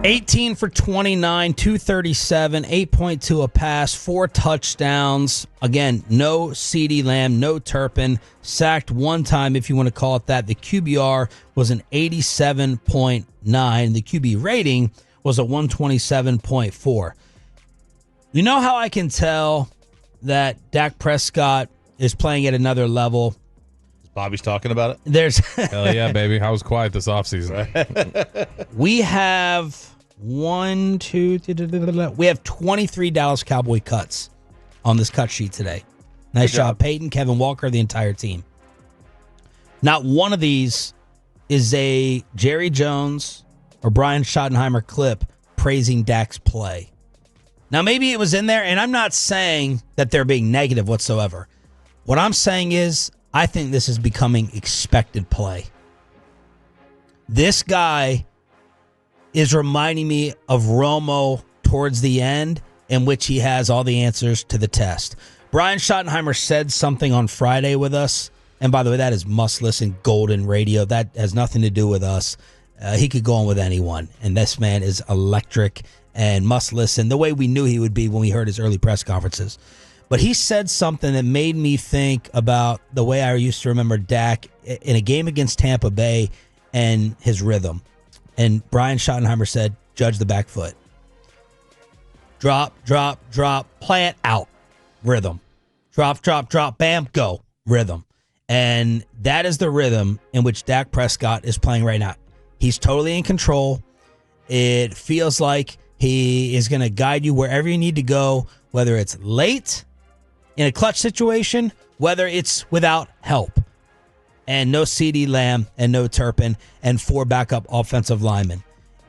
18 for 29, 237, 8.2 a pass, 4 touchdowns. Again, no CeeDee Lamb, no Turpin. Sacked one time, if you want to call it that. The QBR was an 87.9. The QB rating was a 127.4. You know how I can tell that Dak Prescott is playing at another level? Bobby's talking about it? There's Hell yeah, baby. I was quiet this offseason. we have we have 23 Dallas Cowboy cuts on this cut sheet today. Nice job, Peyton, Kevin Walker, the entire team. Not one of these is a Jerry Jones or Brian Schottenheimer clip praising Dak's play. Now, maybe it was in there, and I'm not saying that they're being negative whatsoever. What I'm saying is I think this is becoming expected play. This guy is reminding me of Romo towards the end, in which he has all the answers to the test. Brian Schottenheimer said something on Friday with us, and by the way, that is must-listen golden radio. That has nothing to do with us. He could go on with anyone, and this man is electric and must-listen, the way we knew he would be when we heard his early press conferences. But he said something that made me think about the way I used to remember Dak in a game against Tampa Bay and his rhythm. And Brian Schottenheimer said, judge the back foot. Drop, drop, drop, plant out, rhythm. Drop, drop, drop, bam, go, rhythm. And that is the rhythm in which Dak Prescott is playing right now. He's totally in control. It feels like he is going to guide you wherever you need to go, whether it's late in a clutch situation, whether it's without help. And no CeeDee Lamb and no Turpin and 4 backup offensive linemen.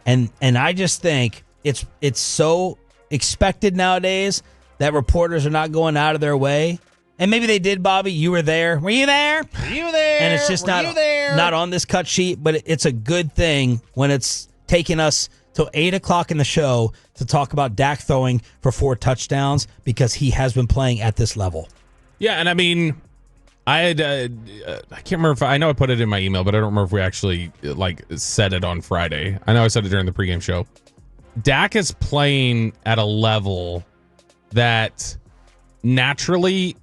And I just think it's so expected nowadays that reporters are not going out of their way. And maybe they did, Bobby. You were there. Were you there? Were you there? And it's just not on this cut sheet, but it's a good thing when it's taking us till 8 o'clock in the show to talk about Dak throwing for 4 touchdowns because he has been playing at this level. Yeah, and I mean, I can't remember if I know I put it in my email, but I don't remember if we actually said it on Friday. I know I said it during the pregame show. Dak is playing at a level that naturally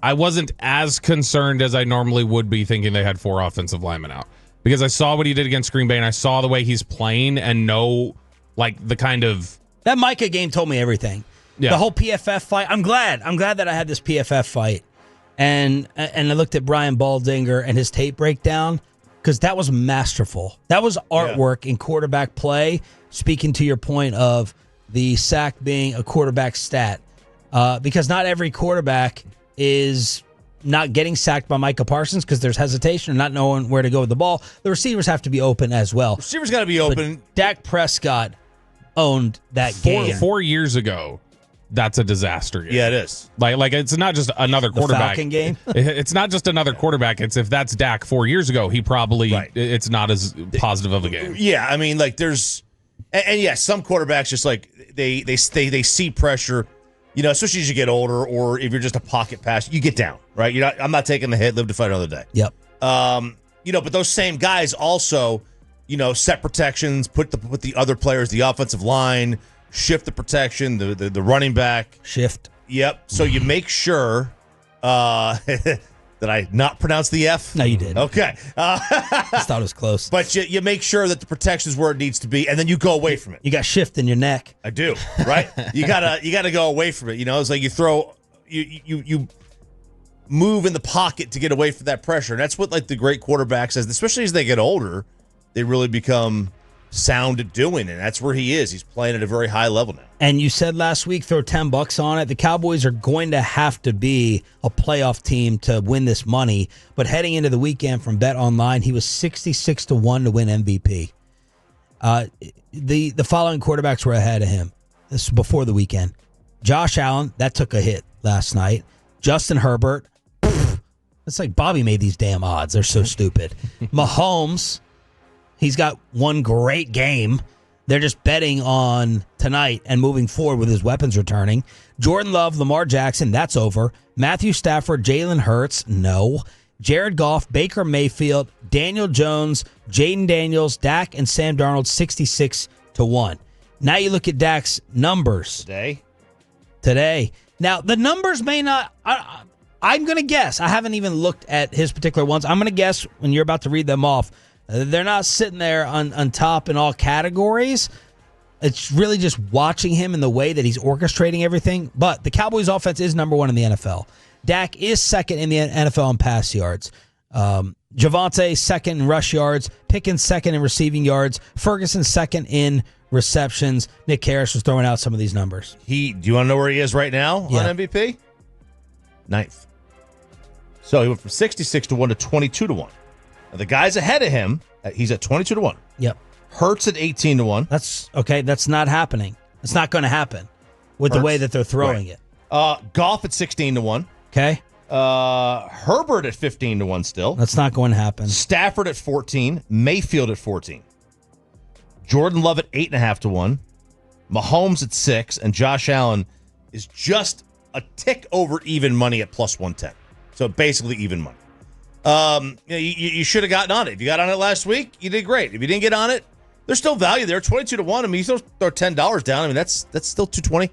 I wasn't as concerned as I normally would be thinking they had 4 offensive linemen out. Because I saw what he did against Green Bay, and I saw the way he's playing and know, the kind of... That Micah game told me everything. Yeah. The whole PFF fight. I'm glad that I had this PFF fight. And I looked at Brian Baldinger and his tape breakdown, because that was masterful. That was artwork in quarterback play, speaking to your point of the sack being a quarterback stat. Because not every quarterback is not getting sacked by Micah Parsons because there's hesitation or not knowing where to go with the ball. The receivers have to be open as well. Receivers got to be open. But Dak Prescott owned that game. 4 years ago, that's a disaster game. Yeah, it is. Like it's not just another quarterback. The Falcon game? It's not just another quarterback. It's if that's Dak 4 years ago, he probably it's not as positive of a game. Yeah, I mean, there's and yeah, some quarterbacks just they see pressure. Especially as you get older, or if you're just a pocket pass, you get down, right? I'm not taking the hit, live to fight another day. Yep. But those same guys also, set protections, put the other players, the offensive line, shift the protection, the running back. Shift. Yep. So you make sure did I not pronounce the F? No, you did. Okay. Just thought it was close. But you make sure that the protection is where it needs to be, and then you go away from it. You got shift in your neck. I do, right? you gotta go away from it. It's like you throw, you move in the pocket to get away from that pressure. And that's what the great quarterbacks, especially as they get older, they really become sound at doing, and that's where he is. He's playing at a very high level now. And you said last week, throw $10 on it. The Cowboys are going to have to be a playoff team to win this money. But heading into the weekend from Bet Online, he was 66-1 to win MVP. The following quarterbacks were ahead of him. This was before the weekend. Josh Allen, that took a hit last night. Justin Herbert, it's like Bobby made these damn odds. They're so stupid. Mahomes, he's got one great game. They're just betting on tonight and moving forward with his weapons returning. Jordan Love, Lamar Jackson, that's over. Matthew Stafford, Jalen Hurts, no. Jared Goff, Baker Mayfield, Daniel Jones, Jaden Daniels, Dak, and Sam Darnold, to 1. Now you look at Dak's numbers today. Now, the numbers may not... I'm going to guess. I haven't even looked at his particular ones. I'm going to guess when you're about to read them off, they're not sitting there on top in all categories. It's really just watching him and the way that he's orchestrating everything. But the Cowboys' offense is number 1 in the NFL. Dak is second in the NFL in pass yards. Javonte second in rush yards. Pickens second in receiving yards. Ferguson second in receptions. Nick Harris was throwing out some of these numbers. Do you want to know where he is right now on MVP? 9th. So he went from 66 to 1 to 22 to 1. Now the guys ahead of him, he's at 22 to 1. Yep. Hurts at 18 to 1. That's okay. That's not happening. It's not going to happen with the way that they're throwing it. Goff at 16 to 1. Okay. Herbert at 15 to 1 still. That's not going to happen. Stafford at 14. Mayfield at 14. Jordan Love at 8.5 to 1. Mahomes at 6. And Josh Allen is just a tick over even money at plus 110. So basically even money. You should have gotten on it. If you got on it last week, you did great. If you didn't get on it, there's still value there. 22 to 1. I mean, you still throw $10 down. I mean, that's still $220.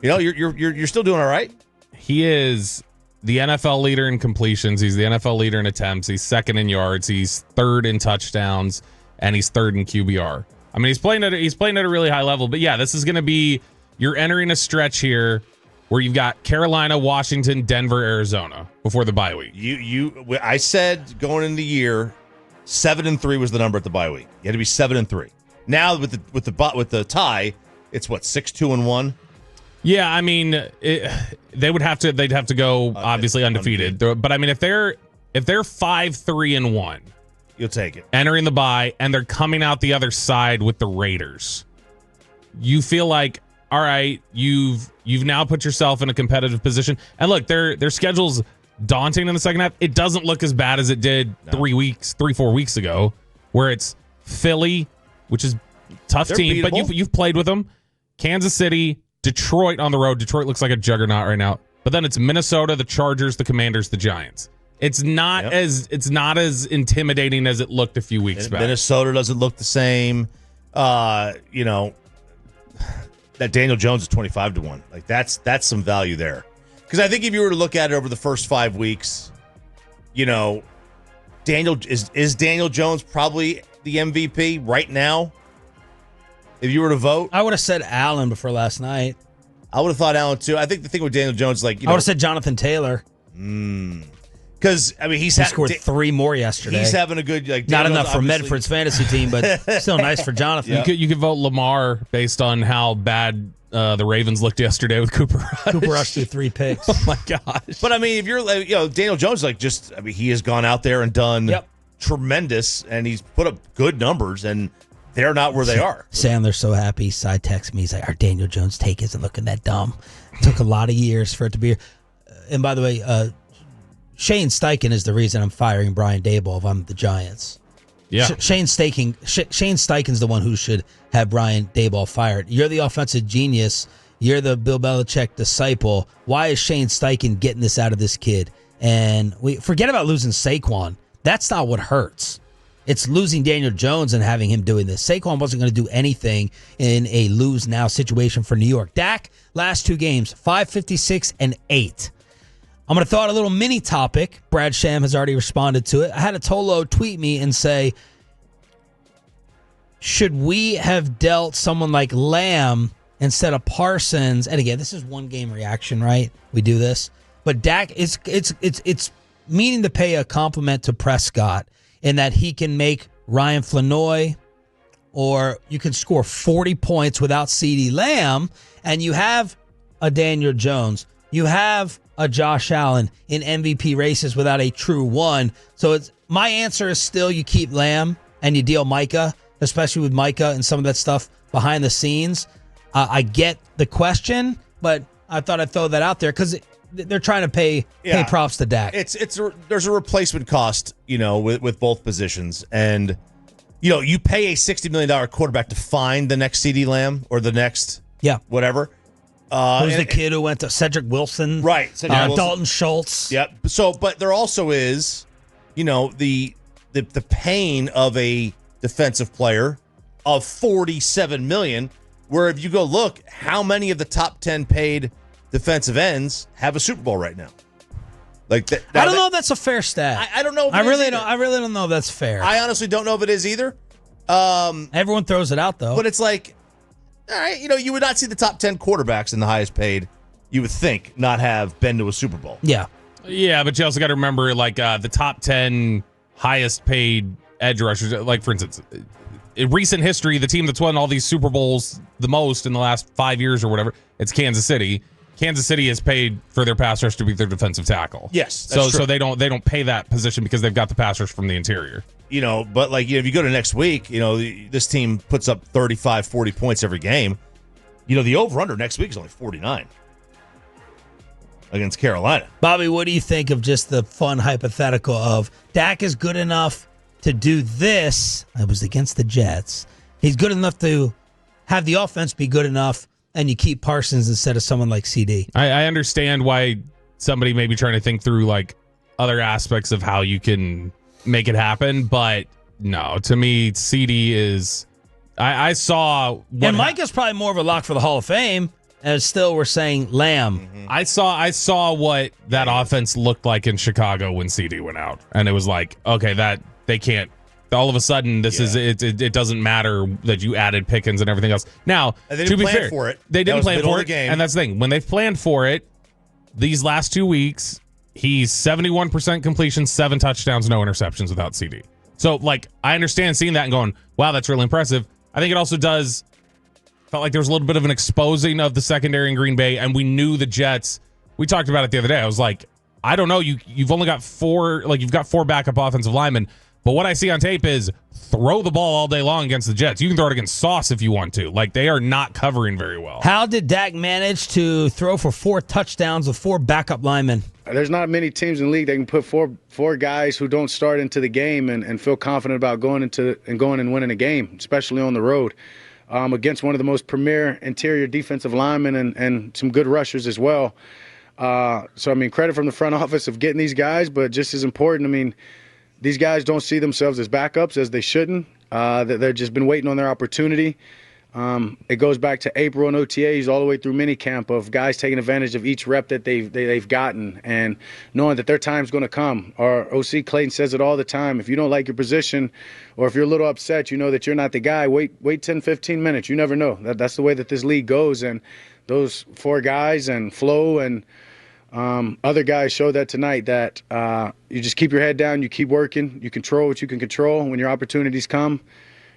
You know, you're still doing all right. He is the NFL leader in completions. He's the NFL leader in attempts. He's second in yards. He's third in touchdowns, and he's third in QBR. I mean, he's playing at a really high level. But yeah, this is going to be, you're entering a stretch here where you've got Carolina, Washington, Denver, Arizona before the bye week. I said going into the year, 7-3 was the number at the bye week. You had to be 7-3. Now with the tie, it's what, 6-2-1. Yeah, I mean, they'd have to go obviously undefeated. But I mean, if they're 5-3-1, you'll take it entering the bye, and they're coming out the other side with the Raiders. You feel like, all right, you've now put yourself in a competitive position. And look, their schedule's daunting in the second half. It doesn't look as bad as it did 3-4 weeks ago, where it's Philly, which is a tough team, but you've played with them. Kansas City, Detroit on the road. Detroit looks like a juggernaut right now. But then it's Minnesota, the Chargers, the Commanders, the Giants. It's not as intimidating as it looked a few weeks back. Minnesota doesn't look the same. That Daniel Jones is 25 to 1. Like that's some value there. Because I think if you were to look at it over the first 5 weeks, Daniel Jones probably the MVP right now? If you were to vote, I would have said Allen before last night. I would have thought Allen too. I think the thing with Daniel Jones, I would have said Jonathan Taylor. Because I mean, he scored 3 more yesterday. He's having a good not enough for Medford's fantasy team, but still nice for Jonathan. Yeah. You could vote Lamar based on how bad the Ravens looked yesterday with Cooper Rush. Cooper Rush threw 3 picks. Oh my gosh! But I mean, if you're Daniel Jones, he has gone out there and done tremendous, and he's put up good numbers, and they're not where they are. Sandler's so happy. Side texts me. He's like, our Daniel Jones take isn't looking that dumb. It took a lot of years for it to be. And by the way, Shane Steichen is the reason I'm firing Brian Daboll if I'm the Giants. Yeah. Shane Steichen's the one who should have Brian Daboll fired. You're the offensive genius. You're the Bill Belichick disciple. Why is Shane Steichen getting this out of this kid? And we forget about losing Saquon. That's not what hurts. It's losing Daniel Jones and having him doing this. Saquon wasn't going to do anything in a lose-now situation for New York. Dak, last 2 games, 556 and 8. I'm going to throw out a little mini topic. Brad Sham has already responded to it. I had a Tolo tweet me and say, should we have dealt someone like Lamb instead of Parsons? And again, this is one game reaction, right? We do this. But Dak, it's meaning to pay a compliment to Prescott in that he can make Ryan Flanoy, or you can score 40 points without CeeDee Lamb, and you have a Daniel Jones. You have a Josh Allen in MVP races without a true one. So my answer is still you keep Lamb and you deal Micah, especially with Micah and some of that stuff behind the scenes. I get the question, but I thought I'd throw that out there because they're trying to pay props to Dak. There's a replacement cost, with both positions, and you pay a $60 million quarterback to find the next CeeDee Lamb or the next whatever. Who's the kid who went to Cedric Wilson? Right, Dalton Schultz. Yep. So, but there also is, the pain of a defensive player of $47 million. Where if you go look, how many of the top 10 paid defensive ends have a Super Bowl right now? Like that, I don't know if that's a fair stat. I don't know. If I really don't know if that's fair. I honestly don't know if it is either. Everyone throws it out though. But it's like, all right, you would not see the top 10 quarterbacks in the highest paid. You would think not have been to a Super Bowl. Yeah. Yeah, but you also got to remember, like, the top 10 highest paid edge rushers. Like, for instance, in recent history, the team that's won all these Super Bowls the most in the last 5 years or whatever, it's Kansas City. Kansas City has paid for their pass rush to be their defensive tackle. Yes, that's true. So they don't pay that position because they've got the pass rush from the interior. But like if you go to next week, this team puts up 35, 40 points every game. The over-under next week is only 49 against Carolina. Bobby, what do you think of just the fun hypothetical of Dak is good enough to do this? I was against the Jets. He's good enough to have the offense be good enough, and you keep Parsons instead of someone like CD. I understand why somebody may be trying to think through like other aspects of how you can make it happen, but no, to me, CD is. I saw. And Mike is probably more of a lock for the Hall of Fame, as still we're saying Lamb. Mm-hmm. I saw what that offense looked like in Chicago when CD went out, and it was like, okay, that they can't. All of a sudden, this is it. It doesn't matter that you added Pickens and everything else. Now, to be fair, for it. They didn't plan for it, and that's the thing. When they've planned for it, these last 2 weeks, he's 71% completion, 7 touchdowns, no interceptions without CD. So, like, I understand seeing that and going, wow, that's really impressive. I think it also felt like there was a little bit of an exposing of the secondary in Green Bay, and we knew the Jets. We talked about it the other day. I was like, I don't know. You've only got 4, like, you've got 4 backup offensive linemen. But what I see on tape is throw the ball all day long against the Jets. You can throw it against Sauce if you want to. Like, they are not covering very well. How did Dak manage to throw for 4 touchdowns with 4 backup linemen? There's not many teams in the league that can put four guys who don't start into the game and feel confident about going and winning a game, especially on the road, against one of the most premier interior defensive linemen and some good rushers as well. So, credit from the front office of getting these guys, but just as important, these guys don't see themselves as backups as they shouldn't. They've just been waiting on their opportunity. It goes back to April and OTAs all the way through minicamp of guys taking advantage of each rep that they've gotten and knowing that their time's going to come. Our OC Clayton says it all the time. If you don't like your position or if you're a little upset, you know that you're not the guy. Wait 10, 15 minutes. You never know. That's the way that this league goes. And those 4 guys and Flo and other guys showed that tonight that you just keep your head down, you keep working, you control what you can control. When your opportunities come,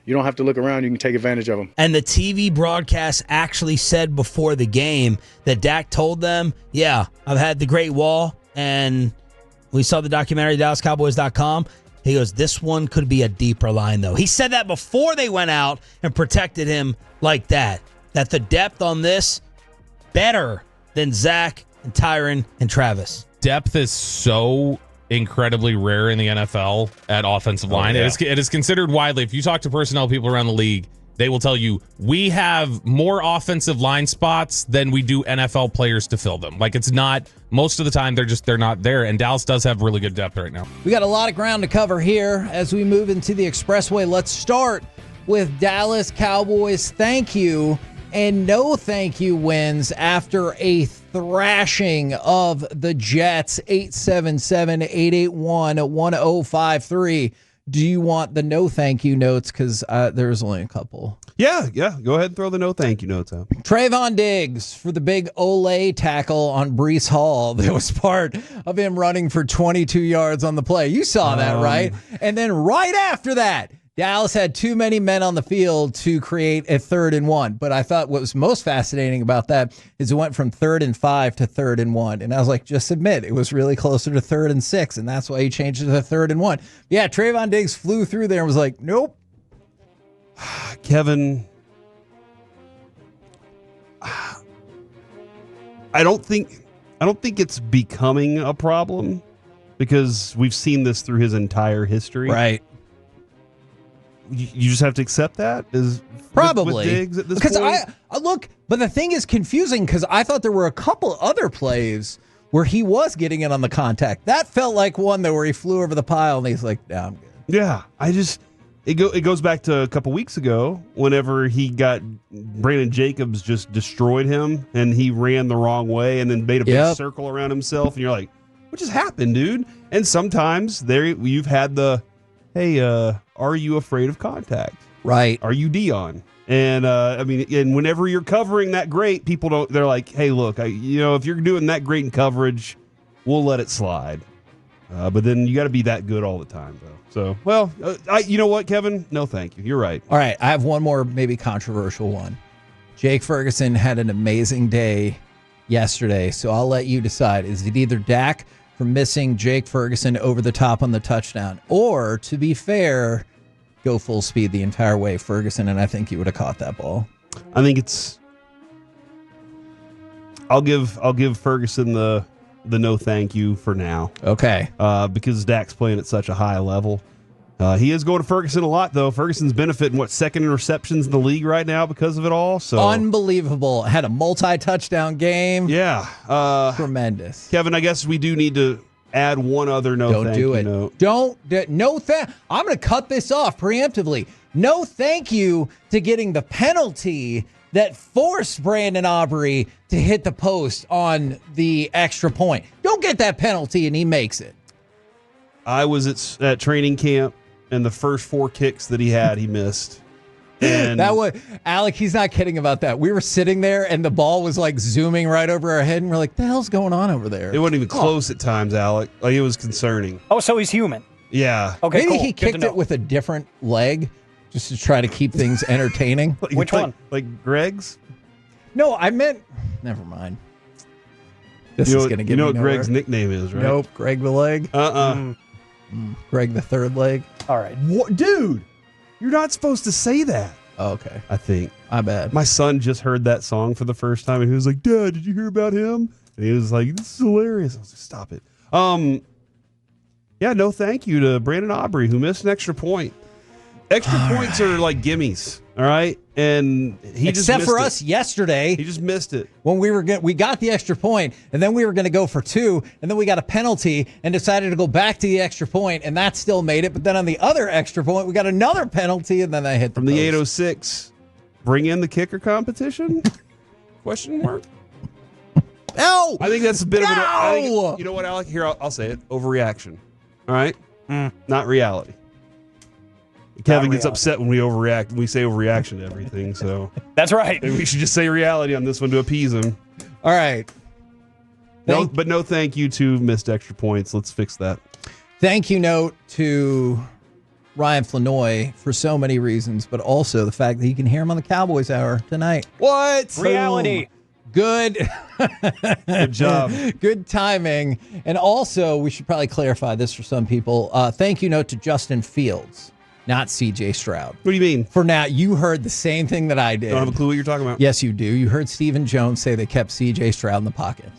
you don't have to look around, you can take advantage of them. And the TV broadcast actually said before the game that Dak told them, yeah, I've had the Great Wall, and we saw the documentary, DallasCowboys.com. He goes, this one could be a deeper line, though. He said that before they went out and protected him like that the depth on this, better than Zach and Tyron and Travis. Depth is so incredibly rare in the NFL at offensive line. Yeah. It is considered widely. If you talk to personnel people around the league, they will tell you we have more offensive line spots than we do NFL players to fill them. Like, it's not, most of the time they're not there, and Dallas does have really good depth right now. We got a lot of ground to cover here as we move into the Expressway. Let's start with Dallas Cowboys thank you and no thank you wins after a thrashing of the Jets. 877-881-1053. Do you want the no thank you notes? Because there's only a couple. Yeah. Go ahead and throw the no thank you notes out. Trayvon Diggs for the big Olay tackle on Breece Hall. That was part of him running for 22 yards on the play. You saw that, right? And then right after that, Dallas had too many men on the field to create a 3rd and 1. But I thought what was most fascinating about that is it went from 3rd and 5 to 3rd and 1. And I was like, just admit it was really closer to 3rd and 6. And that's why he changed it to 3rd and 1. Yeah, Trayvon Diggs flew through there and was like, nope. Kevin, I don't think it's becoming a problem because we've seen this through his entire history. Right. You just have to accept that is probably with Diggs at this because point? I look, but the thing is confusing because I thought there were a couple other plays where he was getting in on the contact. That felt like one though where he flew over the pile and he's like, "Yeah, I'm good." Yeah, It goes back to a couple weeks ago whenever he got Brandon Jacobs just destroyed him and he ran the wrong way and then made a big circle around himself. And you're like, what just happened, dude? And sometimes you've had the, hey, are you afraid of contact? Right. Are you Dion? And and whenever you're covering that great, they're like, hey, look, if you're doing that great in coverage, we'll let it slide. But then you got to be that good all the time, though. So, well, you know what, Kevin? No, thank you. You're right. All right. I have one more maybe controversial one. Jake Ferguson had an amazing day yesterday, so I'll let you decide. Is it either Dak for missing Jake Ferguson over the top on the touchdown, or, to be fair, go full speed the entire way, Ferguson, and I think he would have caught that ball? I think it's. I'll give Ferguson the no thank you for now. Okay. Because Dak's playing at such a high level. He is going to Ferguson a lot, though. Ferguson's benefiting, second in receptions in the league right now because of it all. So unbelievable. Had a multi-touchdown game. Yeah. Tremendous. Kevin, I guess we do need to add one other thank you note. I'm going to cut this off preemptively. No thank you to getting the penalty that forced Brandon Aubrey to hit the post on the extra point. Don't get that penalty, and he makes it. I was at training camp, and the first 4 kicks that he had, he missed. And that was Alec. He's not kidding about that. We were sitting there, and the ball was like zooming right over our head, and we're like, "The hell's going on over there?" It wasn't even close at times, Alec. Like, it was concerning. Oh, so he's human. Yeah. Okay. Maybe cool. he kicked it with a different leg just to try to keep things entertaining. Which one? Like Greg's? No, I meant. Never mind. This is going to get me what nowhere. Greg's nickname is, right? Nope. Greg the leg. Greg the third leg. All right. What, dude? You're not supposed to say that. Oh, okay. I think. My bad. My son just heard that song for the first time, and he was like, "Dad, did you hear about him?" And he was like, "This is hilarious." I was like, "Stop it." Yeah, no thank you to Brandon Aubrey, who missed an extra point. Extra points are like gimmies, all right? And he just Except missed for it. us yesterday. He just missed it. When we got the extra point, and then we were going to go for 2, and then we got a penalty and decided to go back to the extra point, and that still made it. But then on the other extra point, we got another penalty, and then I hit the From the post. 806, bring in the kicker competition? Question mark? No! I think that's a bit of No! an... You know what, Alec? Here, I'll say it. Overreaction. All right? Not reality. Kevin gets upset when we overreact. We say overreaction to everything, so... That's right. Maybe we should just say reality on this one to appease him. All right. But no thank you to missed extra points. Let's fix that. Thank you note to Ryan Flanoy for so many reasons, but also the fact that he can hear him on the Cowboys Hour tonight. What? Reality. Good. Good job. Good timing. And also, we should probably clarify this for some people. Thank you note to Justin Fields, not CJ Stroud. What do you mean? For now, you heard the same thing that I did. Don't have a clue what you're talking about. Yes, you do. You heard Stephen Jones say they kept CJ Stroud in the pocket.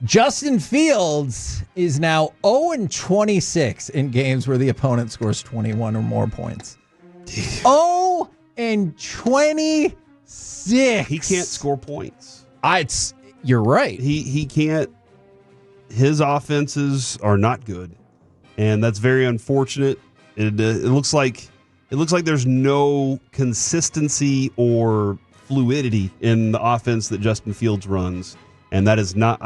Justin Fields is now 0-26 in games where the opponent scores 21 or more points. 0-26. He can't score points. You're right. He can't. His offenses are not good, and that's very unfortunate. It looks like there's no consistency or fluidity in the offense that Justin Fields runs, and that is not.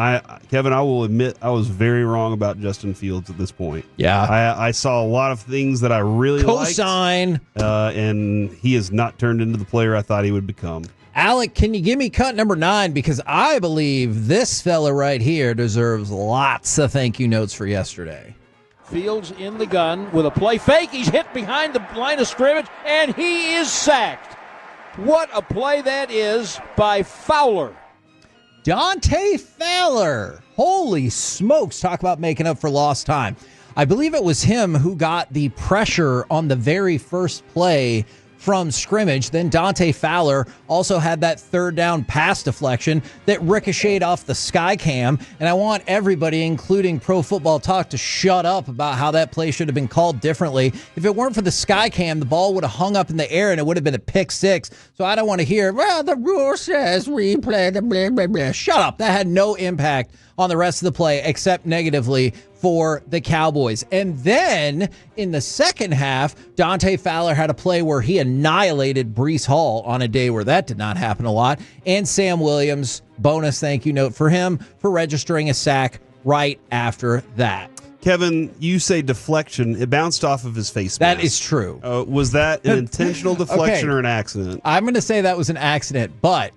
Kevin, I will admit I was very wrong about Justin Fields at this point. Yeah, I saw a lot of things that I really cosign, and he has not turned into the player I thought he would become. Alec, can you give me cut number 9? Because I believe this fella right here deserves lots of thank you notes for yesterday. Fields in the gun with a play fake. He's hit behind the line of scrimmage, and he is sacked. What a play that is by Fowler. Dante Fowler. Holy smokes. Talk about making up for lost time. I believe it was him who got the pressure on the very first play from scrimmage. Then Dante Fowler also had that third down pass deflection that ricocheted off the sky cam. And I want everybody, including Pro Football Talk, to shut up about how that play should have been called differently. If it weren't for the sky cam, the ball would have hung up in the air and it would have been a pick 6. So I don't want to hear, well, the rule says replay the blah, blah, blah. Shut up. That had no impact on the rest of the play except negatively for the Cowboys. And then in the second half, Dante Fowler had a play where he annihilated Breece Hall on a day where that did not happen a lot. And Sam Williams, bonus thank you note for him for registering a sack right after that. Kevin, you say deflection. It bounced off of his face mask. That is true. Was that an intentional deflection or an accident? I'm going to say that was an accident, but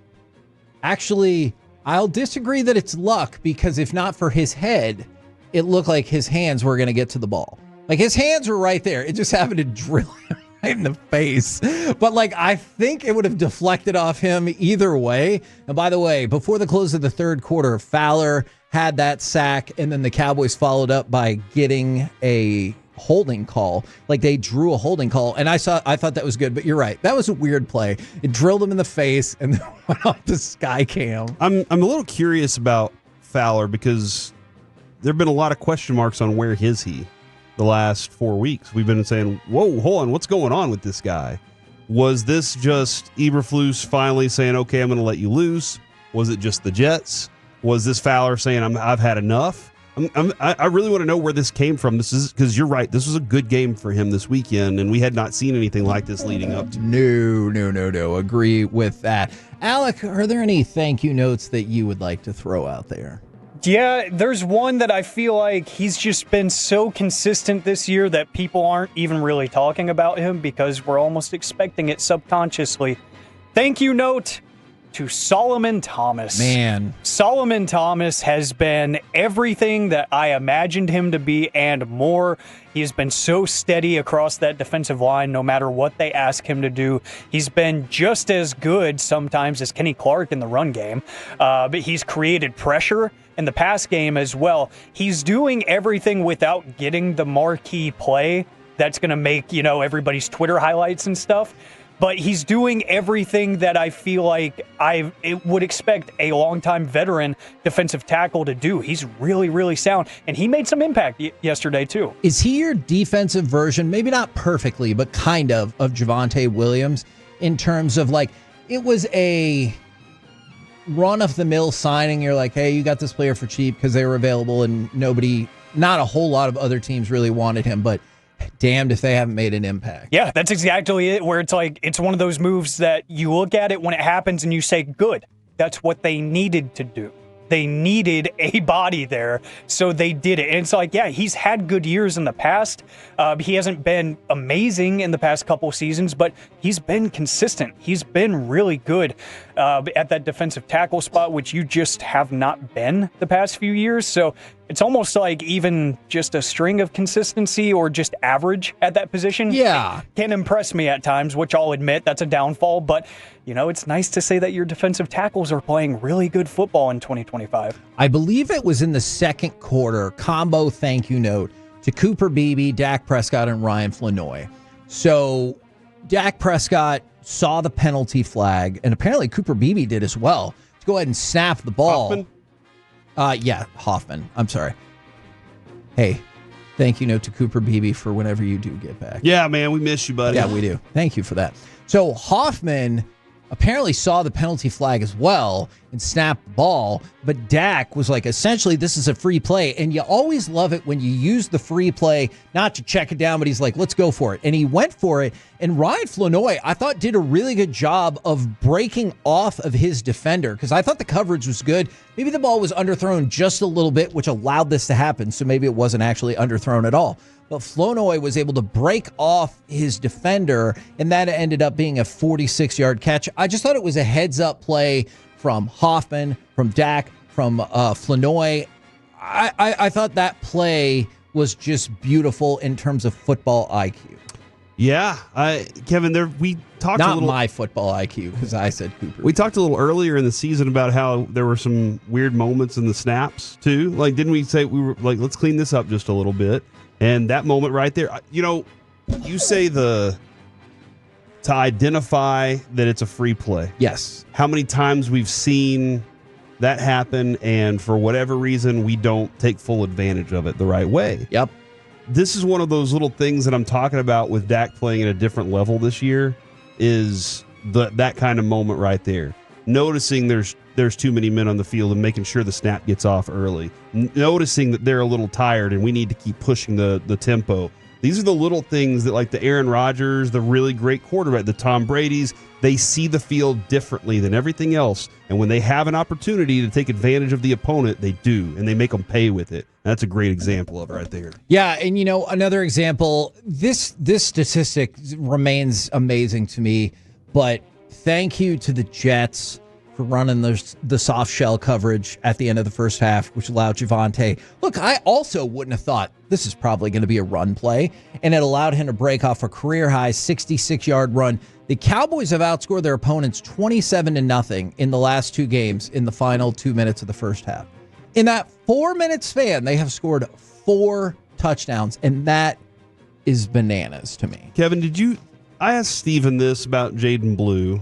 actually, I'll disagree that it's luck, because if not for his head, it looked like his hands were going to get to the ball. Like, his hands were right there. It just happened to drill him right in the face. But, like, I think it would have deflected off him either way. And by the way, before the close of the third quarter, Fowler had that sack, and then the Cowboys followed up by getting a holding call. Like, they drew a holding call, and I thought that was good, but you're right. That was a weird play. It drilled him in the face and then went off the sky cam. I'm a little curious about Fowler, because there have been a lot of question marks on where is he the last 4 weeks. We've been saying, whoa, hold on, what's going on with this guy? Was this just Eberflus finally saying, okay, I'm going to let you loose? Was it just the Jets? Was this Fowler saying, I've had enough? I really want to know where this came from. This is because you're right. This was a good game for him this weekend, and we had not seen anything like this leading up to. No. Agree with that. Alec, are there any thank you notes that you would like to throw out there? Yeah, there's one that I feel like he's just been so consistent this year that people aren't even really talking about him because we're almost expecting it subconsciously. Thank you note to Solomon Thomas. Man. Solomon Thomas has been everything that I imagined him to be and more. He has been so steady across that defensive line no matter what they ask him to do. He's been just as good sometimes as Kenny Clark in the run game, but he's created pressure in the pass game as well. He's doing everything without getting the marquee play that's going to make, everybody's Twitter highlights and stuff. But he's doing everything that I feel like I would expect a longtime veteran defensive tackle to do. He's really, really sound. And he made some impact yesterday, too. Is he your defensive version, maybe not perfectly, but kind of Javonte Williams in terms of, like, it was a run-of-the-mill signing. You're like, hey, you got this player for cheap because they were available and not a whole lot of other teams really wanted him, but damned if they haven't made an impact. Yeah, that's exactly it, where it's like, it's one of those moves that you look at it when it happens and you say, good, that's what they needed to do. They needed a body there, so they did it. And it's like, yeah, he's had good years in the past. He hasn't been amazing in the past couple seasons, but he's been consistent. He's been really good at that defensive tackle spot, which you just have not been the past few years. So it's almost like even just a string of consistency or just average at that position. Yeah. Can impress me at times, which I'll admit that's a downfall. But, it's nice to say that your defensive tackles are playing really good football in 2025. I believe it was in the second quarter, combo thank you note to Cooper Beebe, Dak Prescott, and Ryan Flanoy. So Dak Prescott saw the penalty flag, and apparently Cooper Beebe did as well, to go ahead and snap the ball. Hoffman? Hoffman. I'm sorry. Hey, thank you note to Cooper Beebe for whenever you do get back. Yeah, man, we miss you, buddy. Yeah, we do. Thank you for that. So Hoffman apparently saw the penalty flag as well and snapped the ball, but Dak was like, essentially, this is a free play, and you always love it when you use the free play, not to check it down, but he's like, let's go for it. And he went for it, and Ryan Flanoy, I thought, did a really good job of breaking off of his defender, because I thought the coverage was good. Maybe the ball was underthrown just a little bit, which allowed this to happen, so maybe it wasn't actually underthrown at all. But Flanoy was able to break off his defender, and that ended up being a 46-yard catch. I just thought it was a heads-up play from Hoffman, from Dak, from Flanoy. I thought that play was just beautiful in terms of football IQ. Yeah, Kevin, we talked Not a little... my football IQ, because I said Cooper. We talked a little earlier in the season about how there were some weird moments in the snaps, too. Like, didn't we say, we were like, let's clean this up just a little bit? And that moment right there, you say to identify that it's a free play. Yes. How many times we've seen that happen, and for whatever reason, we don't take full advantage of it the right way. Yep. This is one of those little things that I'm talking about with Dak playing at a different level this year, is that kind of moment right there. noticing there's too many men on the field and making sure the snap gets off early, noticing that they're a little tired and we need to keep pushing the tempo. These are the little things that, like the Aaron Rodgers, the really great quarterback, the Tom Brady's, they see the field differently than everything else. And when they have an opportunity to take advantage of the opponent, they do, and they make them pay with it. That's a great example of it right there. Yeah, and another example, this statistic remains amazing to me, but thank you to the Jets for running the soft shell coverage at the end of the first half, which allowed Javonte. Look, I also wouldn't have thought this is probably going to be a run play, and it allowed him to break off a career-high 66-yard run. The Cowboys have outscored their opponents 27-0 in the last 2 games in the final 2 minutes of the first half. In that 4-minute span, they have scored 4 touchdowns, and that is bananas to me. Kevin, I asked Steven this about Jaden Blue.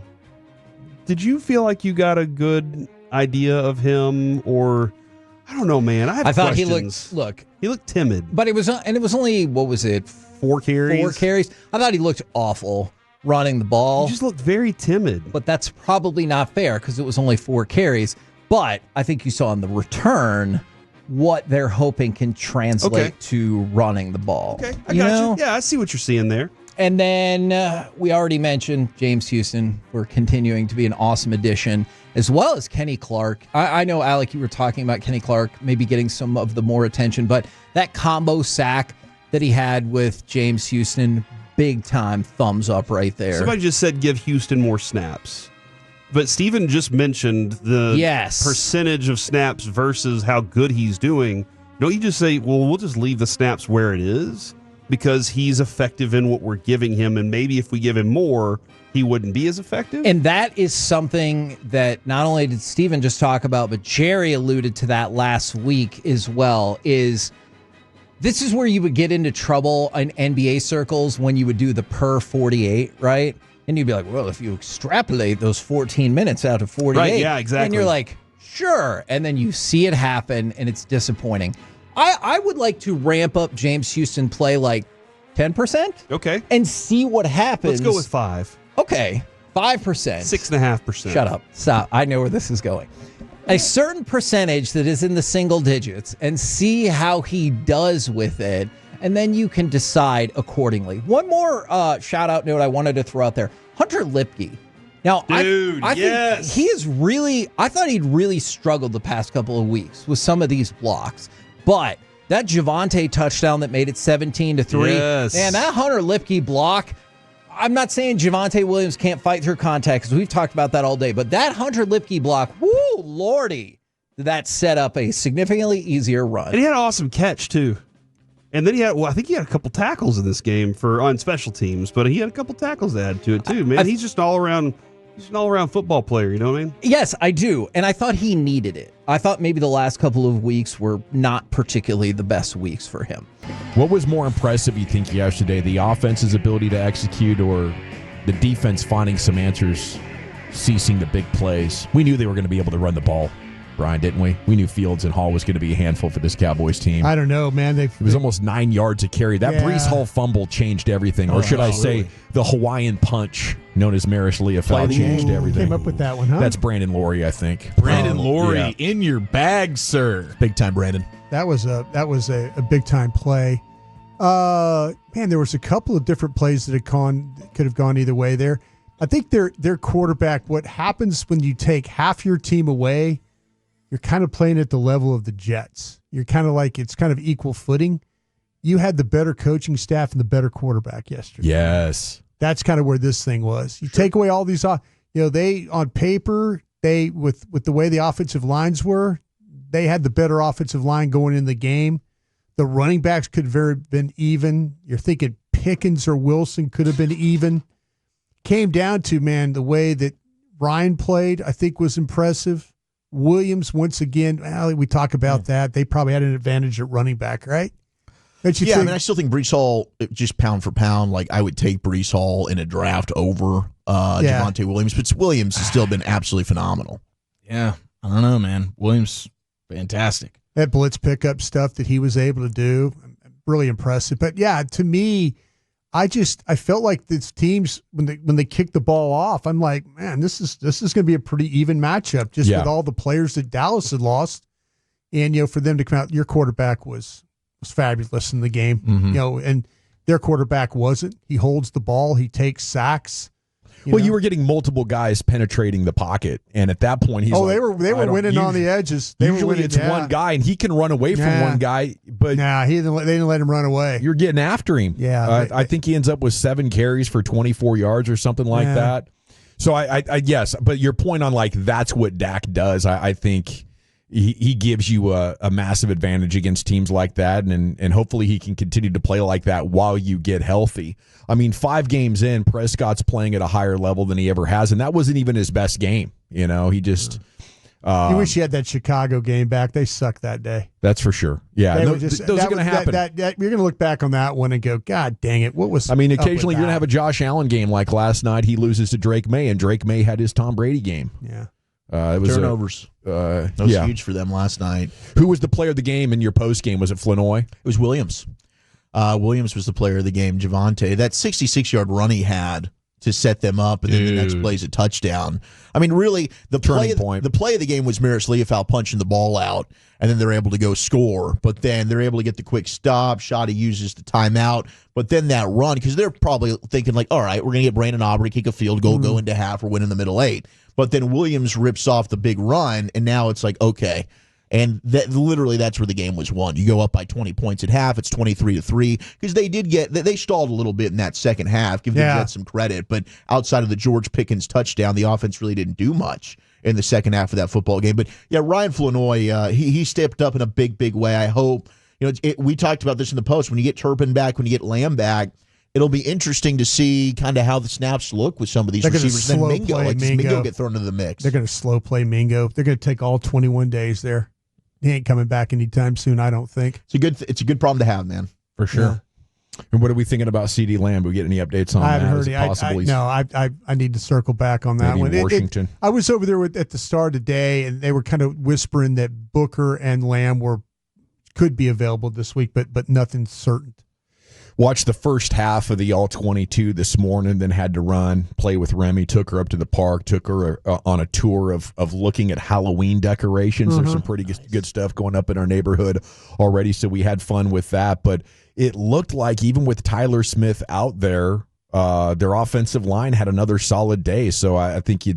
Did you feel like you got a good idea of him, or I don't know, man? I thought questions. He looked timid, but it was only, what was it? 4 carries. 4 carries. I thought he looked awful running the ball. He just looked very timid. But that's probably not fair because it was only 4 carries. But I think you saw in the return what they're hoping can translate to running the ball. Okay, I got you. Yeah, I see what you're seeing there. And then we already mentioned James Houston. We're continuing to be an awesome addition, as well as Kenny Clark. I know, Alec, you were talking about Kenny Clark maybe getting some of the more attention, but that combo sack that he had with James Houston, big time thumbs up right there. Somebody just said give Houston more snaps. But Steven just mentioned the percentage of snaps versus how good he's doing. Don't you just say, well, we'll just leave the snaps where it is? Because he's effective in what we're giving him, and maybe if we give him more, he wouldn't be as effective. And that is something that not only did Steven just talk about, but Jerry alluded to that last week as well, this is where you would get into trouble in NBA circles when you would do the per 48, right? And you'd be like, well, if you extrapolate those 14 minutes out to 48, right, yeah, exactly. And you're like, sure. And then you see it happen, and it's disappointing. I would like to ramp up James Houston play like 10%. Okay. And see what happens. Let's go with 5. Okay. 5%. 6.5%. Shut up. Stop. I know where this is going. A certain percentage that is in the single digits, and see how he does with it. And then you can decide accordingly. One more shout out note I wanted to throw out there. Hunter Lipke. Now, dude, I think he is really, I thought he'd really struggled the past couple of weeks with some of these blocks. But that Javonte touchdown that made it 17-3, man, that Hunter Lipke block, I'm not saying Javonte Williams can't fight through contact because we've talked about that all day, but that Hunter Lipke block, woo, lordy, that set up a significantly easier run. And he had an awesome catch, too. And then I think he had a couple tackles in this game on special teams, but he had a couple tackles to add to it, too, man. He's just an all-around football player, you know what I mean? Yes, I do. And I thought he needed it. I thought maybe the last couple of weeks were not particularly the best weeks for him. What was more impressive, you think, yesterday? The offense's ability to execute or the defense finding some answers, ceasing the big plays? We knew they were going to be able to run the ball, Brian, didn't we? We knew Fields and Hall was going to be a handful for this Cowboys team. I don't know, man. It was almost 9 yards of carry. That Breece Hall fumble changed everything. Or should I say the Hawaiian punch, known as Maris Leofau, changed everything. Came up with that one, huh? That's Brandon Laurie, I think. Brandon Laurie in your bag, sir. Big time, Brandon. That was a big time play. Man, there was a couple of different plays that could have gone either way there. I think their quarterback, what happens when you take half your team away, you're kind of playing at the level of the Jets. You're kind of like, it's kind of equal footing. You had the better coaching staff and the better quarterback yesterday. Yes. That's kind of where this thing was. You take away all these, they on paper, with the way the offensive lines were, they had the better offensive line going in the game. The running backs could have been even. You're thinking Pickens or Wilson could have been even. Came down to, man, the way that Ryan played, I think was impressive. Williams, once again, we talk about that. They probably had an advantage at running back, right? I mean, I still think Breece Hall, just pound for pound, like I would take Breece Hall in a draft over Javonte Williams, but Williams has still been absolutely phenomenal. Yeah, I don't know, man. Williams, fantastic. That blitz pickup stuff that he was able to do, really impressive. But yeah, to me, I felt like these teams when they kicked the ball off, I'm like, man, this is going to be a pretty even matchup just with all the players that Dallas had lost, and for them to come out, your quarterback was fabulous in the game, Mm-hmm. And their quarterback wasn't. He holds the ball, he takes sacks. You were getting multiple guys penetrating the pocket, and at that point, they were winning on the edges. It's one guy, and he can run away from one guy, but they didn't let him run away. You're getting after him. Yeah, I think he ends up with 7 carries for 24 yards or something like that. So I yes, but your point on that's what Dak does. I think he gives you a massive advantage against teams like that, and hopefully he can continue to play like that while you get healthy. I mean, 5 games in, Prescott's playing at a higher level than he ever has, and that wasn't even his best game. He just you wish you had that Chicago game back. They sucked that day. That's for sure. Yeah, those are going to happen. You're going to look back on that one and go, God dang it, what was? I mean, occasionally you're going to have a Josh Allen game like last night. He loses to Drake May, and Drake May had his Tom Brady game. Yeah. It was turnovers. That was huge for them last night. Who was the player of the game in your post game? Was it Flanoy? It was Williams. Williams was the player of the game. Javonte, that 66-yard run he had to set them up, and then the next play's a touchdown. I mean, really, the play of the game was Maris Leofau punching the ball out, and then they're able to go score. But then they're able to get the quick stop. Shoddy uses the timeout. But then that run, because they're probably thinking all right, we're going to get Brandon Aubrey, kick a field goal, go into half, or win in the middle 8. But then Williams rips off the big run, and now it's okay. And that's where the game was won. You go up by 20 points at half. It's 23-3 because they stalled a little bit in that second half. Give the Jets some credit, but outside of the George Pickens touchdown, the offense really didn't do much in the second half of that football game. But Ryan Flanoy, he stepped up in a big way. I hope we talked about this in the post. When you get Turpin back, when you get Lamb back, it'll be interesting to see kind of how the snaps look with some of these receivers. Then Mingo get thrown into the mix. They're going to slow play Mingo. They're going to take all 21 days there. He ain't coming back anytime soon, I don't think. It's a good problem to have, man. For sure. Yeah. And what are we thinking about CD Lamb? Do we get any updates on that? I haven't heard. I need to circle back on that one. Washington. I was over there at the start of the day, and they were kind of whispering that Booker and Lamb could be available this week, but nothing's certain. Watched the first half of the All-22 this morning, then had to play with Remy, took her up to the park, took her on a tour of looking at Halloween decorations. There's some pretty good stuff going up in our neighborhood already, so we had fun with that. But it looked like even with Tyler Smith out there, their offensive line had another solid day. So I think you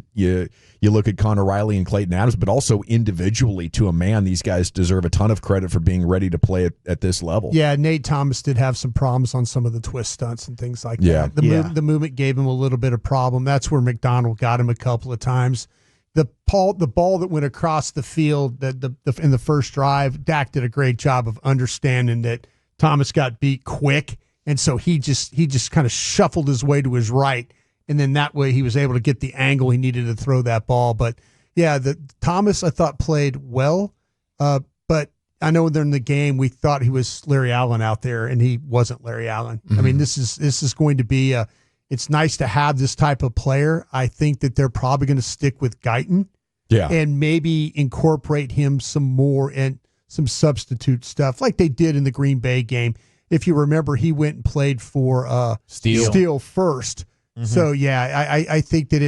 look at Connor Riley and Clayton Adams, but also individually to a man, these guys deserve a ton of credit for being ready to play at this level. Yeah, Nate Thomas did have some problems on some of the twist stunts and things like that. The movement gave him a little bit of problem. That's where McDonald got him a couple of times. The ball that went across the field in the first drive, Dak did a great job of understanding that Thomas got beat quick. And so he just kind of shuffled his way to his right, and then that way he was able to get the angle he needed to throw that ball. But the Thomas I thought played well, but I know during the game we thought he was Larry Allen out there, and he wasn't Larry Allen. Mm-hmm. I mean, this is going to be it's nice to have this type of player. I think that they're probably going to stick with Guyton, and maybe incorporate him some more and some substitute stuff like they did in the Green Bay game. If you remember, he went and played for Steele first. Mm-hmm. So I think that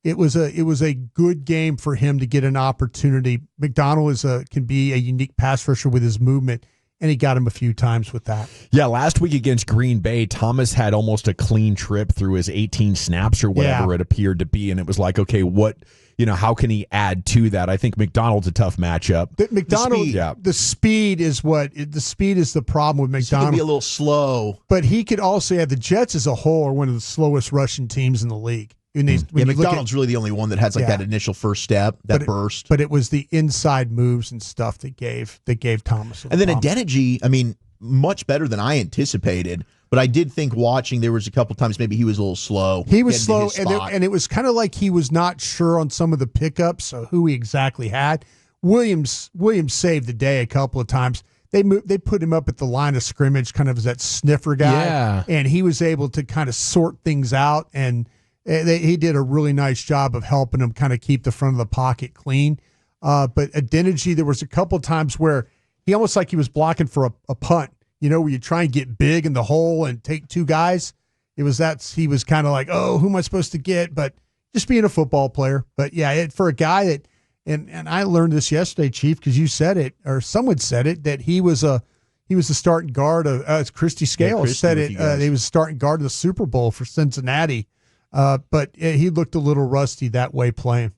it was a good game for him to get an opportunity. McDonald can be a unique pass rusher with his movement, and he got him a few times with that. Yeah, last week against Green Bay, Thomas had almost a clean trip through his 18 snaps or whatever it appeared to be, and it was like, okay, how can he add to that? I think McDonald's a tough matchup. The speed is the problem with McDonald. He's going to be a little slow. But he could also have the Jets as a whole are one of the slowest rushing teams in the league. McDonald's really the only one that has that initial first step, burst. But it was the inside moves and stuff that gave Thomas. And then Adeniji, I mean, much better than I anticipated. But I did think watching, there was a couple times maybe he was a little slow. He was slow, and it was kind of like he was not sure on some of the pickups, so who he exactly had. Williams saved the day a couple of times. They put him up at the line of scrimmage, kind of as that sniffer guy, and he was able to kind of sort things out, and he did a really nice job of helping him kind of keep the front of the pocket clean. But Adeniji, there was a couple of times where he almost like he was blocking for a punt. where you try and get big in the hole and take two guys. He was kind of like, oh, who am I supposed to get? But just being a football player. But yeah, for a guy that, and I learned this yesterday, Chief, because you said it, or someone said it, that he was a starting guard of Christy Scales said it. He was a starting guard of the Super Bowl for Cincinnati. But he looked a little rusty that way playing.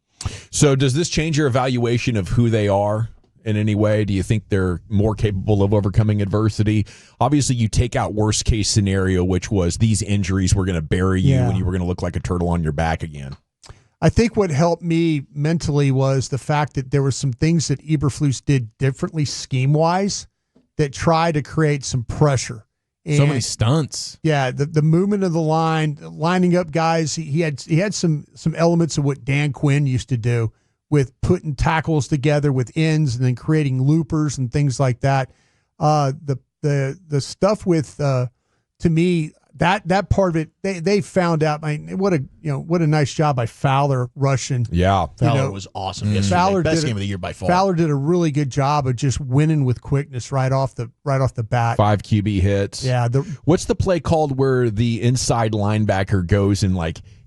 So does this change your evaluation of who they are in any way? Do you think they're more capable of overcoming adversity? Obviously, you take out worst case scenario, which was these injuries were going to bury you and you were going to look like a turtle on your back again. I think what helped me mentally was the fact that there were some things that Eberflus did differently scheme-wise that tried to create some pressure. And so many stunts. Yeah, the movement of the line, lining up guys. He had some elements of what Dan Quinn used to do with putting tackles together with ends and then creating loopers and things like that. The stuff with to me that part of it they found out. What a nice job by Fowler rushing. Yeah, Fowler was awesome yesterday. Fowler Best game of the year by far. Fowler did a really good job of just winning with quickness right off the bat. 5 QB hits. Yeah. What's the play called where the inside linebacker goes and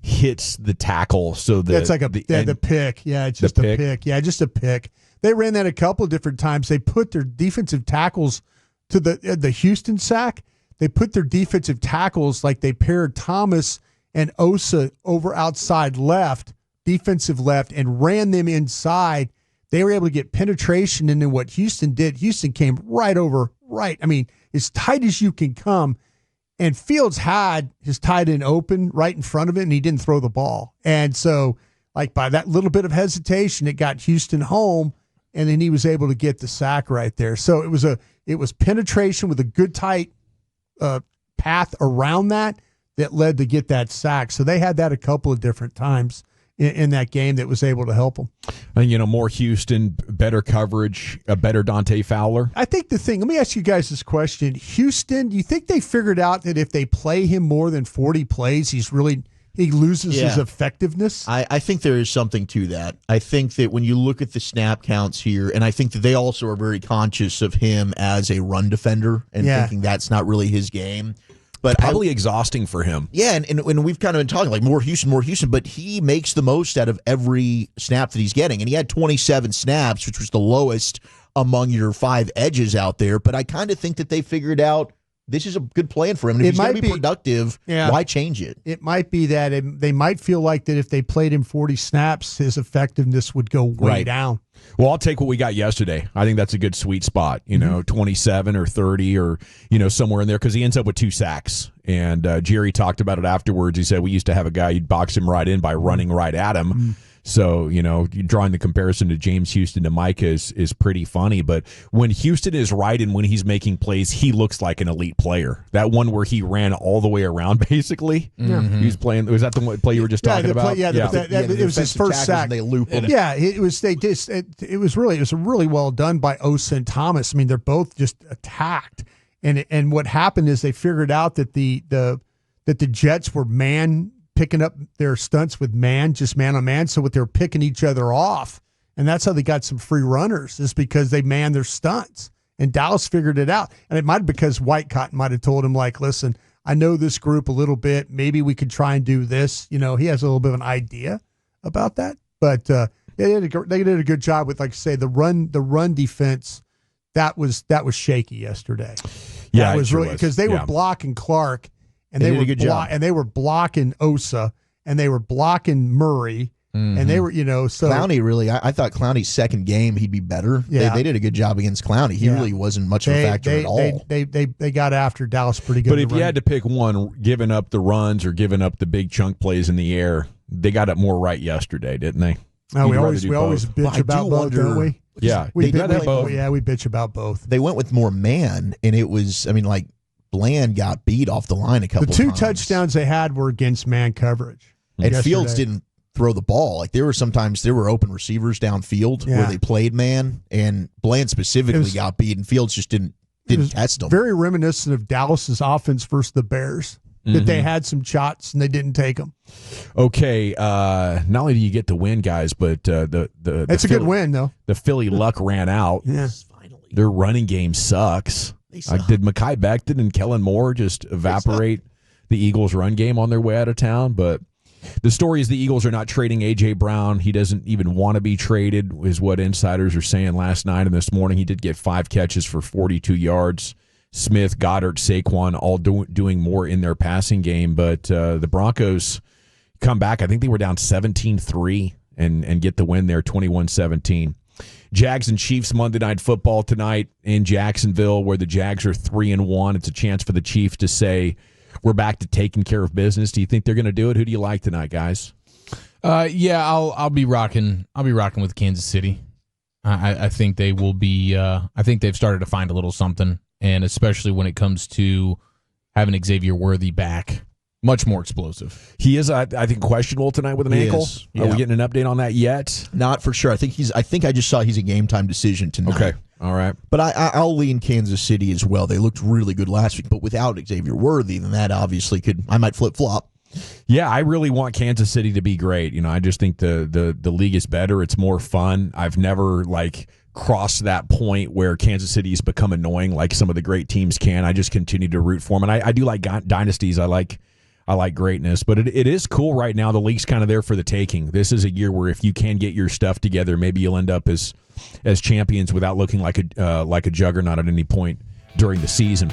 hits the tackle? So that's like the pick. Yeah, it's just a pick. Yeah, just a pick. They ran that a couple of different times. They put their defensive tackles to the Houston sack. They put their defensive tackles like they paired Thomas and Osa over outside left, defensive left, and ran them inside. They were able to get penetration into what Houston did. Houston came right over, as tight as you can come. And Fields had his tight end open right in front of it, and he didn't throw the ball. And so, by that little bit of hesitation, it got Houston home, and then he was able to get the sack right there. So it was penetration with a good tight path around that led to get that sack. So they had that a couple of different times in that game that was able to help them. And, more Houston, better coverage, a better Dante Fowler. I think let me ask you guys this question. Houston, do you think they figured out that if they play him more than 40 plays, he loses his effectiveness? I think there is something to that. I think that when you look at the snap counts here, and I think that they also are very conscious of him as a run defender and thinking that's not really his game. But probably exhausting for him. Yeah, and we've kind of been talking more Houston, but he makes the most out of every snap that he's getting. And he had 27 snaps, which was the lowest among your 5 edges out there. But I kind of think that they figured out this is a good plan for him. And if he's going to be productive, why change it? It might be that they might feel like that if they played him 40 snaps, his effectiveness would go way down. Well, I'll take what we got yesterday. I think that's a good sweet spot, 27 or 30 or, somewhere in there, because he ends up with 2 sacks. And Jerry talked about it afterwards. He said we used to have a guy, you'd box him right in by running right at him. Mm-hmm. So, drawing the comparison to James Houston to Micah is pretty funny. But when Houston is right and when he's making plays, he looks like an elite player. That one where he ran all the way around, basically. He was playing. Was that the play you were just talking about? It was his first sack. They loop him. Yeah, it was really well done by Osa and Thomas. I mean, they're both just attacked. And what happened is they figured out that the Jets were picking up their stunts with just man on man. So what they're picking each other off. And that's how they got some free runners, is because they manned their stunts. And Dallas figured it out. And it might have because Whitecott might have told him, listen, I know this group a little bit. Maybe we could try and do this. He has a little bit of an idea about that. But they did a good job with, the run defense. That was shaky yesterday. Yeah, that was really because they were blocking Clark. And they were blocking Osa, and they were blocking Murray, and they were, so Clowney really. I thought Clowney's second game he'd be better. Yeah. They did a good job against Clowney. He really wasn't much of a factor at all. They got after Dallas pretty good. But if you had to pick one, giving up the runs or giving up the big chunk plays in the air, they got it more right yesterday, didn't they? We always bitch about both, don't we? Yeah, we bitch about both. They went with more man, and it was. Bland got beat off the line a couple of times. The 2 touchdowns they had were against man coverage. And Fields didn't throw the ball. There were open receivers downfield where they played man, and Bland specifically got beat, and Fields just didn't test them. Very reminiscent of Dallas's offense versus the Bears. That they had some shots and they didn't take them. Okay, not only do you get the win, guys, but it's a good win though. The Philly luck ran out. Yeah. Their running game sucks. Did Mekhi Becton and Kellen Moore just evaporate the Eagles' run game on their way out of town? But the story is the Eagles are not trading A.J. Brown. He doesn't even want to be traded, is what insiders are saying last night and this morning. He did get 5 catches for 42 yards. Smith, Goddard, Saquon all doing more in their passing game. But the Broncos come back. I think they were down 17-3 and get the win there, 21-17. Jags and Chiefs Monday Night Football tonight in Jacksonville, where the Jags are 3-1. It's a chance for the Chiefs to say, we're back to taking care of business. Do you think they're going to do it? Who do you like tonight, guys? Yeah, I'll be rocking. I'll be rocking with Kansas City. I think they will be. I think they've started to find a little something, and especially when it comes to having Xavier Worthy back, much more explosive. He is, I think, questionable tonight with an ankle. Yeah. Are we getting an update on that yet? Not for sure. I think I just saw he's a game time decision tonight. Okay. All right. But I'll lean Kansas City as well. They looked really good last week, but without Xavier Worthy, then that obviously I might flip-flop. Yeah, I really want Kansas City to be great. I just think the league is better. It's more fun. I've never crossed that point where Kansas City has become annoying like some of the great teams can. I just continue to root for them. And I do like dynasties. I like greatness, but it is cool right now. The league's kind of there for the taking. This is a year where if you can get your stuff together, maybe you'll end up as champions without looking like a juggernaut at any point during the season.